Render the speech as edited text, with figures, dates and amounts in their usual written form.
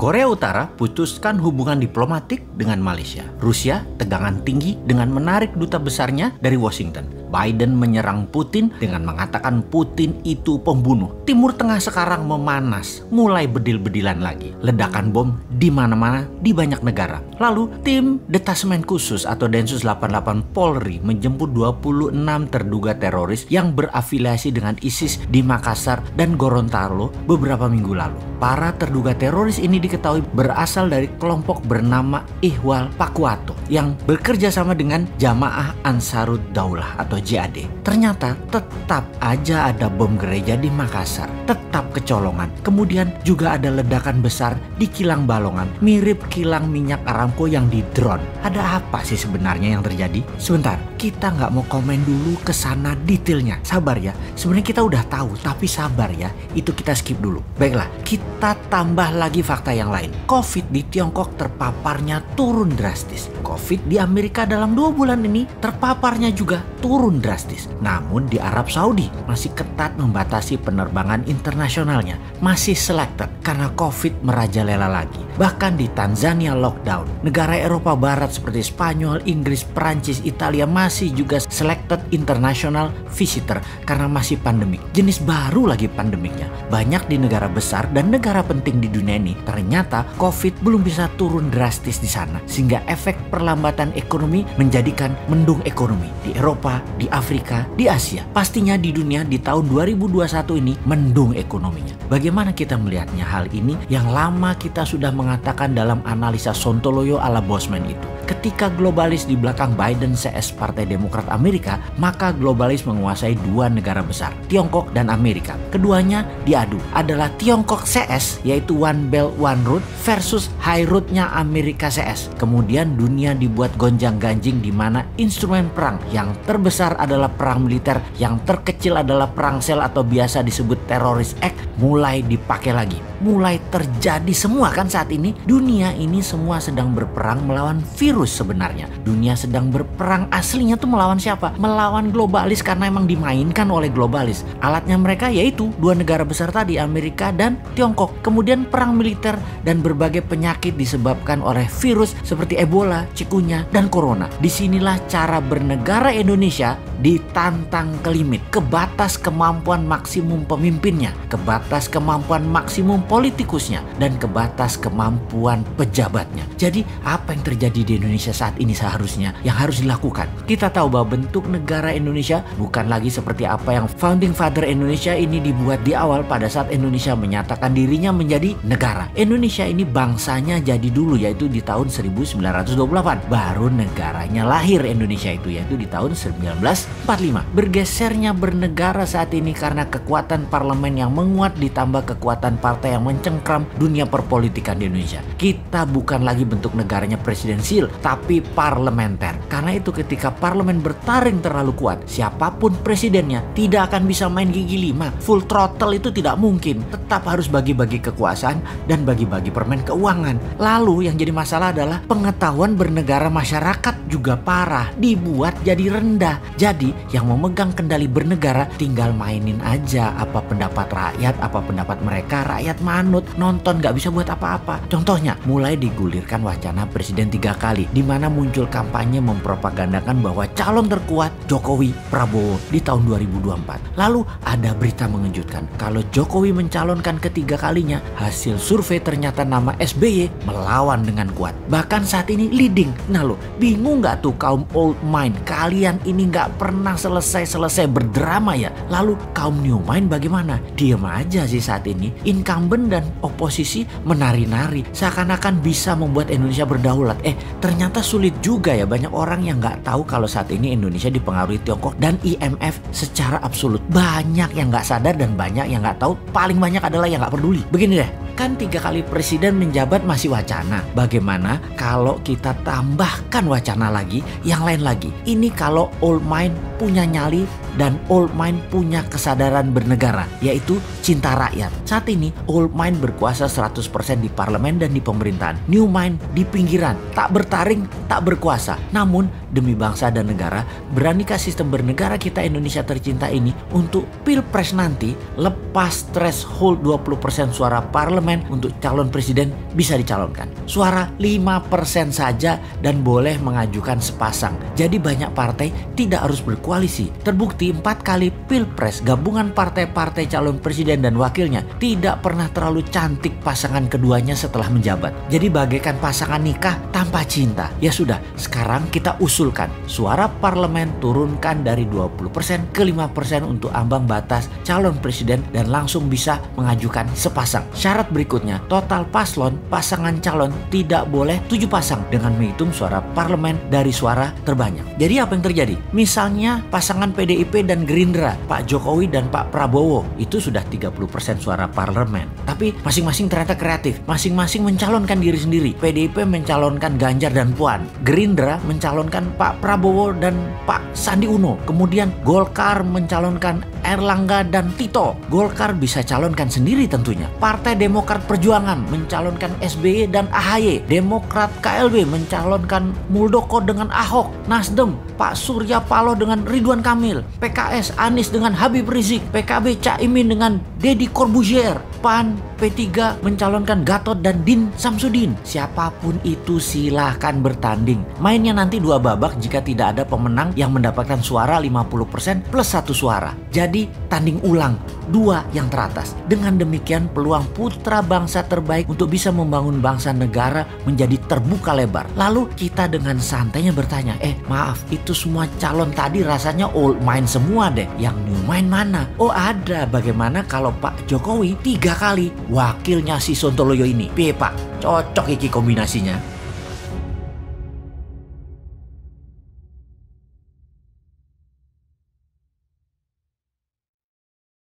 Korea Utara putuskan hubungan diplomatik dengan Malaysia. Rusia tegangan tinggi dengan menarik duta besarnya dari Washington. Biden menyerang Putin dengan mengatakan Putin itu pembunuh. Timur Tengah sekarang memanas, mulai bedil-bedilan lagi. Ledakan bom di mana-mana di banyak negara. Lalu tim Detasemen Khusus atau Densus 88 Polri menjemput 26 terduga teroris yang berafiliasi dengan ISIS di Makassar dan Gorontalo beberapa minggu lalu. Para terduga teroris ini diketahui berasal dari kelompok bernama Ihwal Pakwato yang bekerja sama dengan Jamaah Ansarud Daulah atau JAD. Ternyata tetap aja ada bom gereja di Makassar, tetap kecolongan. Kemudian juga ada ledakan besar di kilang Balongan, mirip kilang minyak Aramco yang di drone. Ada apa sih sebenarnya yang terjadi? Sebentar, kita nggak mau komen dulu ke sana detailnya. Sabar ya, sebenarnya kita udah tahu, tapi sabar ya, itu kita skip dulu. Baiklah, kita tambah lagi fakta yang lain. COVID di Tiongkok terpaparnya turun drastis. COVID di Amerika dalam 2 bulan ini terpaparnya juga turun drastis. Namun di Arab Saudi masih ketat membatasi penerbangan internasionalnya. Masih selected karena COVID merajalela lagi. Bahkan di Tanzania lockdown. Negara Eropa Barat seperti Spanyol, Inggris, Perancis, Italia masih juga selected international visitor karena masih pandemik. Jenis baru lagi pandemiknya. Banyak di negara besar dan negara penting di dunia ini ternyata COVID belum bisa turun drastis di sana. Sehingga efek perlambatan ekonomi menjadikan mendung ekonomi di Eropa, di Afrika, di Asia. Pastinya di dunia di tahun 2021 ini mendung ekonominya. Bagaimana kita melihatnya hal ini yang lama kita sudah mengatakan dalam analisa Sontoloyo ala Bosman itu. Ketika globalis di belakang Biden CS Partai Demokrat Amerika, maka globalis menguasai 2 negara besar, Tiongkok dan Amerika. Keduanya diadu adalah Tiongkok CS yaitu One Belt One Road versus High Road-nya Amerika CS. Kemudian dunia dibuat gonjang-ganjing di mana instrumen perang yang terbesar adalah perang militer, yang terkecil adalah perang sel atau biasa disebut Terrorist Act mulai dipakai lagi. Mulai terjadi semua kan saat ini. Dunia ini semua sedang berperang melawan virus sebenarnya. Dunia sedang berperang aslinya tuh melawan siapa? Melawan globalis karena emang dimainkan oleh globalis. Alatnya mereka yaitu 2 negara besar tadi, Amerika dan Tiongkok. Kemudian perang militer dan berbagai penyakit disebabkan oleh virus seperti Ebola, Cikunya, dan Corona. Disinilah cara bernegara Indonesia ditantang ke limit, ke batas kemampuan maksimum pemimpinnya, ke batas kemampuan maksimum politikusnya, dan ke batas kemampuan pejabatnya. Jadi apa yang terjadi di Indonesia saat ini seharusnya yang harus dilakukan? Kita tahu bahwa bentuk negara Indonesia bukan lagi seperti apa yang Founding Father Indonesia ini dibuat di awal pada saat Indonesia menyatakan dirinya menjadi negara. Indonesia ini bangsanya jadi dulu yaitu di tahun 1928. Baru negaranya lahir Indonesia itu yaitu di tahun 1945. Bergesernya bernegara saat ini karena kekuatan parlemen yang menguat ditambah kekuatan partai yang mencengkram dunia perpolitikan di Indonesia. Kita bukan lagi bentuk negaranya presidensial, tapi parlementer. Karena itu ketika parlemen bertaring terlalu kuat, siapapun presidennya tidak akan bisa main gigi 5. Full throttle itu tidak mungkin. Tetap harus bagi-bagi kekuasaan dan bagi-bagi permen keuangan. Lalu yang jadi masalah adalah pengetahuan bernegara masyarakat juga parah, dibuat jadi rendah. Jadi yang memegang kendali bernegara tinggal mainin aja apa pendapat rakyat, apa pendapat mereka. Rakyat manut, nonton, gak bisa buat apa-apa. Contohnya mulai digulirkan wacana presiden 3 kali, di mana muncul kampanye mempropagandakan bahwa calon terkuat Jokowi Prabowo di tahun 2024. Lalu ada berita mengejutkan kalau Jokowi mencalonkan ketiga kalinya, hasil survei ternyata nama SBY melawan dengan kuat. Bahkan saat ini leading. Nah lo bingung gak tuh kaum old mind? Kalian ini gak pernah selesai berdrama ya. Lalu kaum new mind bagaimana? Diam aja sih saat ini. Incumbent dan oposisi menari-nari seakan-akan bisa membuat Indonesia berdaulat. Ternyata sulit juga ya. Banyak orang yang nggak tahu kalau saat ini Indonesia dipengaruhi Tiongkok dan IMF secara absolut. Banyak yang nggak sadar dan banyak yang nggak tahu. Paling banyak adalah yang nggak peduli. Begini deh, kan 3 kali presiden menjabat masih wacana. Bagaimana kalau kita tambahkan wacana lagi, yang lain lagi? Ini kalau old mind punya nyali dan old mind punya kesadaran bernegara, yaitu cinta rakyat. Saat ini old mind berkuasa 100% di parlemen dan di pemerintahan. New mind di pinggiran, tak bertaring, tak berkuasa. Namun demi bangsa dan negara, beranikah sistem bernegara kita Indonesia tercinta ini untuk pilpres nanti lepas threshold 20% suara parlemen untuk calon presiden bisa dicalonkan. Suara 5% saja dan boleh mengajukan sepasang. Jadi banyak partai tidak harus berkoalisi. Terbukti 4 kali pilpres gabungan partai-partai calon presiden dan wakilnya tidak pernah terlalu cantik pasangan keduanya setelah menjabat. Jadi bagaikan pasangan nikah tanpa cinta. Ya sudah, sekarang kita usulkan suara parlemen turunkan dari 20% ke 5% untuk ambang batas calon presiden dan langsung bisa mengajukan sepasang. Syarat berikutnya, total pasangan calon tidak boleh 7 pasang dengan menghitung suara parlemen dari suara terbanyak. Jadi apa yang terjadi? Misalnya pasangan PDIP dan Gerindra, Pak Jokowi dan Pak Prabowo, itu sudah 30% suara parlemen. Tapi masing-masing ternyata kreatif. Masing-masing mencalonkan diri sendiri. PDIP mencalonkan Ganjar dan Puan. Gerindra mencalonkan Pak Prabowo dan Pak Sandi Uno. Kemudian Golkar mencalonkan Erlangga dan Tito. Golkar bisa calonkan sendiri tentunya. Partai Demokrat Perjuangan mencalonkan SBY dan AHY. Demokrat KLB mencalonkan Muldoko dengan Ahok. Nasdem Pak Surya Paloh dengan Ridwan Kamil. PKS Anies dengan Habib Rizik. PKB Caimin dengan Deddy Corbuzier. PAN P3 mencalonkan Gatot dan Din Samsudin. Siapapun itu silahkan bertanding. Mainnya nanti 2 babak jika tidak ada pemenang yang mendapatkan suara 50% plus 1 suara. Jadi tanding ulang 2 yang teratas. Dengan demikian peluang putra bangsa terbaik untuk bisa membangun bangsa negara menjadi terbuka lebar. Lalu kita dengan santainya bertanya, maaf, itu semua calon tadi rasanya old main semua deh. Yang new main mana? Oh ada, bagaimana kalau Pak Jokowi 3 kali wakilnya si Sontoloyo ini? Piye Pak? Cocok iki kombinasinya.